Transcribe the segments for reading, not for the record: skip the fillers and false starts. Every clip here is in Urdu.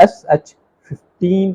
SH-15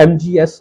MGS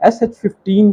SH-15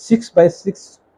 6x6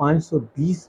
520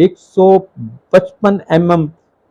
155 mm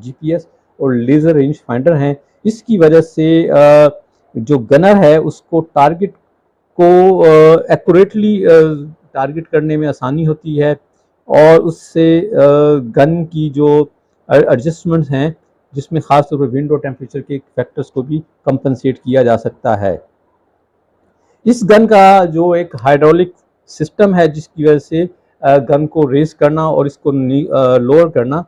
GPS اور لیزر رینج فائنڈر ہیں. اس کی وجہ سے جو گنر ہے اس کو ٹارگٹ کو ایکوریٹلی ٹارگٹ کرنے میں آسانی ہوتی ہے، اور اس سے گن کی جو ایڈجسٹمنٹس ہیں جس میں خاص طور پر ونڈ اور ٹیمپریچر کے فیکٹرز کو بھی کمپنسیٹ کیا جا سکتا ہے. اس گن کا جو ایک ہائیڈرولک سسٹم ہے جس کی وجہ سے گن کو ریز کرنا اور اس کو لوور کرنا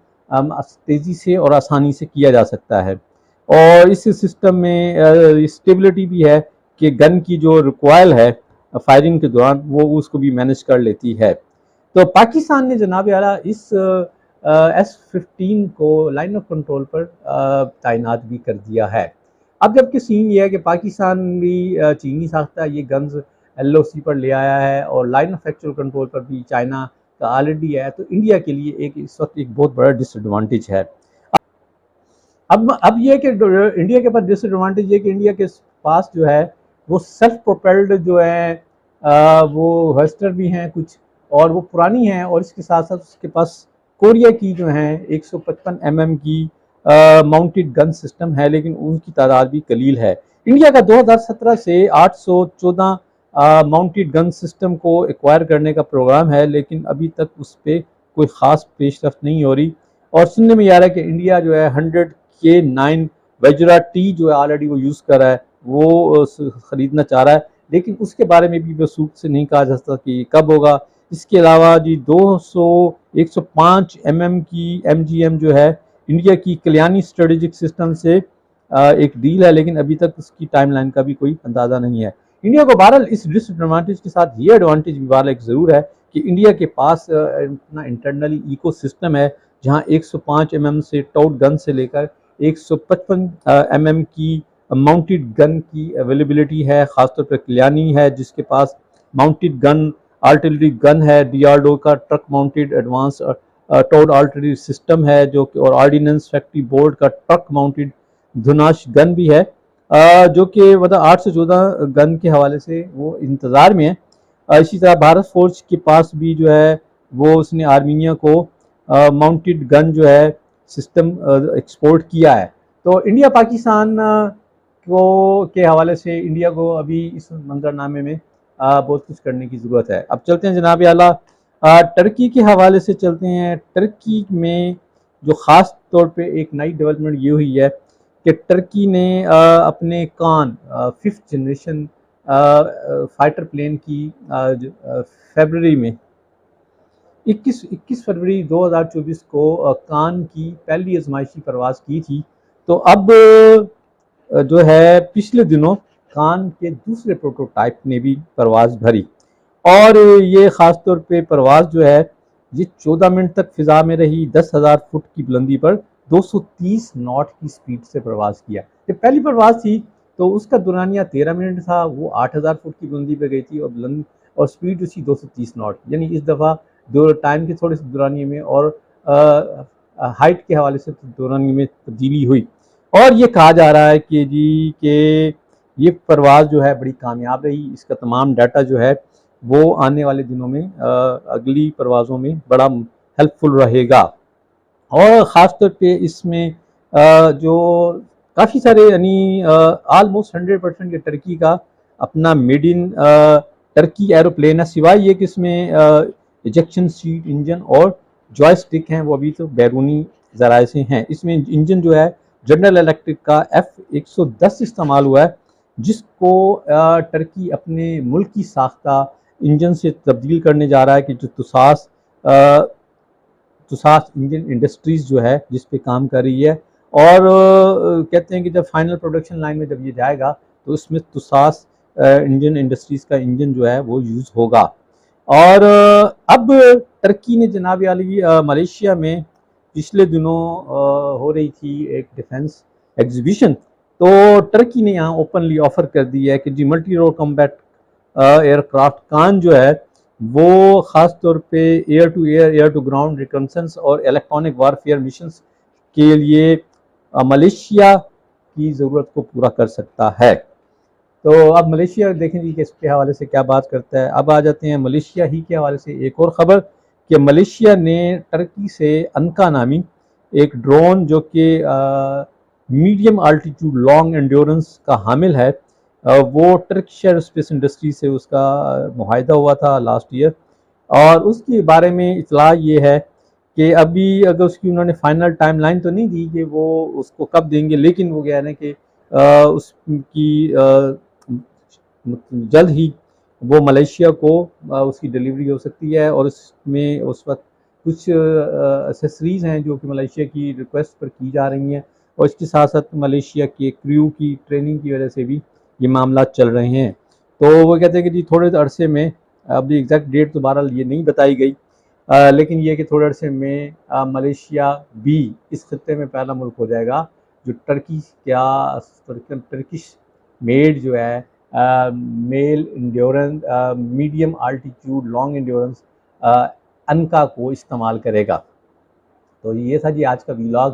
تیزی سے اور آسانی سے کیا جا سکتا ہے. اور اس سسٹم میں اسٹیبلٹی بھی ہے کہ گن کی جو ریکوائل ہے فائرنگ کے دوران وہ اس کو بھی مینیج کر لیتی ہے. تو پاکستان نے جناب اعلیٰ اس S-15 کو لائن آف کنٹرول پر تعینات بھی کر دیا ہے. اب جب کہ سین یہ ہے کہ پاکستان بھی چینی ساختہ یہ گنز LOC پر لے آیا ہے اور لائن آف ایکچوئل کنٹرول پر بھی چائنا کا آلریڈی ہے، تو انڈیا کے لیے اس وقت ایک بہت بڑا ڈس ایڈوانٹیج ہے. اب یہ کہ انڈیا کے پاس ڈس ایڈوانٹیج یہ کہ انڈیا کے پاس جو ہے وہ سیلف پروپیلڈ جو ہے وہ ہوسٹر بھی ہیں کچھ، اور وہ پرانی ہیں، اور اس کے ساتھ ساتھ اس کے پاس کوریا کی جو ہیں 155 mm کی ماؤنٹڈ گن سسٹم ہے، لیکن ان کی تعداد بھی قلیل ہے. انڈیا کا 2017 سے 814 ماؤنٹڈ گن سسٹم کو ایکوائر کرنے کا پروگرام ہے، لیکن ابھی تک اس پہ کوئی خاص پیش رفت نہیں ہو رہی. اور سننے میں آ رہا ہے کہ انڈیا جو ہے 100K9 ویجرا ٹی جو ہے آلریڈی وہ یوز کر رہا ہے، وہ خریدنا چاہ رہا ہے، لیکن اس کے بارے میں بھی وثوق سے نہیں کہا جا سکتا کہ کب ہوگا. اس کے علاوہ جی 105 mm کی MGM جو ہے انڈیا کی کلیانی اسٹریٹجک سسٹم سے ایک ڈیل ہے، لیکن ابھی تک اس کی ٹائم لائن کا بھی کوئی اندازہ نہیں ہے. انڈیا کو بہرحال اس ڈس ایڈوانٹیج کے ساتھ یہ ایڈوانٹیج بھی بہرحال ایک ضرور ہے کہ انڈیا کے پاس اپنا انٹرنلی ایکو سسٹم ہے، جہاں 105 mm سے ٹاؤٹ گن سے لے کر 155 mm کی ماؤنٹڈ گن کی اویلیبلٹی ہے. خاص طور پہ کلیانی ہے جس کے پاس ماؤنٹڈ گن آرٹلری گن ہے، DRDO کا truck mounted advance towed artillery system ہے جو کہ، اور آرڈیننس فیکٹری بورڈ کا ٹرک ماؤنٹڈ دھناش گن بھی ہے، جو کہ مطلب 8 سے 14 گن کے حوالے سے وہ انتظار میں ہے. اسی طرح بھارت فورج کے پاس بھی جو ہے وہ اس نے آرمینیا کو ماؤنٹڈ گن جو ہے سسٹم ایکسپورٹ کیا ہے. تو انڈیا پاکستان کے حوالے سے انڈیا کو ابھی اس منظرنامے میں بہت کچھ کرنے کی ضرورت ہے. اب چلتے ہیں جناب اعلیٰ ٹرکی کے حوالے سے چلتے ہیں. ٹرکی میں جو خاص طور پہ ایک نئی ڈیولپمنٹ یہ ہوئی ہے کہ ٹرکی نے اپنے کان 5th جنریشن فائٹر پلین کی فیبرری میں 21 فروری 2024 کو کان کی پہلی آزمائشی پرواز کی تھی. تو اب جو ہے پچھلے دنوں کان کے دوسرے پروٹوٹائپ نے بھی پرواز بھری، اور یہ خاص طور پہ پرواز جو ہے یہ 14 منٹ تک فضا میں رہی، 10,000 فٹ کی بلندی پر 230 ناٹ کی سپیڈ سے پرواز کیا. یہ پہلی پرواز تھی تو اس کا دورانیہ 13 منٹ تھا، وہ 8,000 فٹ کی بلندی پہ گئی تھی، اور سپیڈ اسی 230 ناٹ. یعنی اس دفعہ ٹائم کے تھوڑے سے دورانیے میں اور ہائٹ کے حوالے سے دورانیے میں تبدیلی ہوئی. اور یہ کہا جا رہا ہے کہ جی کہ یہ پرواز جو ہے بڑی کامیاب رہی. اس کا تمام ڈیٹا جو ہے وہ آنے والے دنوں میں اگلی پروازوں میں بڑا ہیلپ فل رہے گا. اور خاص طور پہ اس میں جو کافی سارے یعنی آلموسٹ 100% کے ٹرکی کا اپنا میڈ ان ٹرکی ایروپلین ہے، سوائے یہ کہ اس میں ایجیکشن سیٹ انجن اور جوائے سٹک ہیں وہ ابھی تو بیرونی ذرائع سے ہیں. اس میں انجن جو ہے جنرل الیکٹرک کا F110 استعمال ہوا ہے، جس کو ٹرکی اپنے ملکی ساختہ انجن سے تبدیل کرنے جا رہا ہے کہ جو تساس انجن انڈسٹریز جو ہے جس پہ کام کر رہی ہے. اور کہتے ہیں کہ جب فائنل پروڈکشن لائن میں جب یہ جائے گا تو اس میں تساس انجن انڈسٹریز کا انجن جو ہے وہ یوز ہوگا. اور اب ٹرکی نے جناب عالی ملیشیا میں پچھلے دنوں ہو رہی تھی ایک ڈیفنس ایگزیبیشن، تو ٹرکی نے یہاں اوپنلی آفر کر دی ہے کہ جی ملٹی رول کمبیٹ ایئر کرافٹ کان جو ہے وہ خاص طور پہ air to air, air to ground reconnaissance اور الیکٹرانک وارفیئر مشنز کے لیے ملیشیا کی ضرورت کو پورا کر سکتا ہے. تو اب ملیشیا دیکھیں جی کہ اس کے حوالے سے کیا بات کرتا ہے. اب آ جاتے ہیں ملیشیا ہی کے حوالے سے ایک اور خبر کہ ملیشیا نے ٹرکی سے انکا نامی ایک ڈرون جو کہ میڈیم آلٹیٹیوڈ لانگ انڈیورنس کا حامل ہے، وہ ٹرکش ایئر اسپیس انڈسٹری سے اس کا معاہدہ ہوا تھا لاسٹ ایئر، اور اس کے بارے میں اطلاع یہ ہے کہ ابھی اگر اس کی انہوں نے فائنل ٹائم لائن تو نہیں دی کہ وہ اس کو کب دیں گے، لیکن وہ کہہ رہے ہیں کہ اس کی جلد ہی وہ ملیشیا کو اس کی ڈیلیوری ہو سکتی ہے، اور اس میں اس وقت کچھ ایسیسریز ہیں جو کہ ملیشیا کی ریکویسٹ پر کی جا رہی ہیں، اور اس کے ساتھ ساتھ ملیشیا کے کریو کی ٹریننگ کی وجہ سے بھی یہ معاملات چل رہے ہیں۔ تو وہ کہتے ہیں کہ جی تھوڑے عرصے میں، ابھی ایگزیکٹ ڈیٹ تو بہرحال یہ نہیں بتائی گئی، لیکن یہ کہ تھوڑے عرصے میں ملیشیا بھی اس خطے میں پہلا ملک ہو جائے گا جو ٹرکش میڈ جو ہے میل انڈیورنس میڈیم آلٹیٹیوڈ لانگ انڈیورنس انکا کو استعمال کرے گا۔ تو یہ تھا جی آج کا ویلاگ،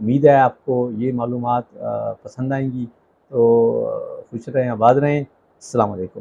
امید ہے آپ کو یہ معلومات پسند آئیں گی، تو خوش رہیں، آباد رہیں، السلام علیکم۔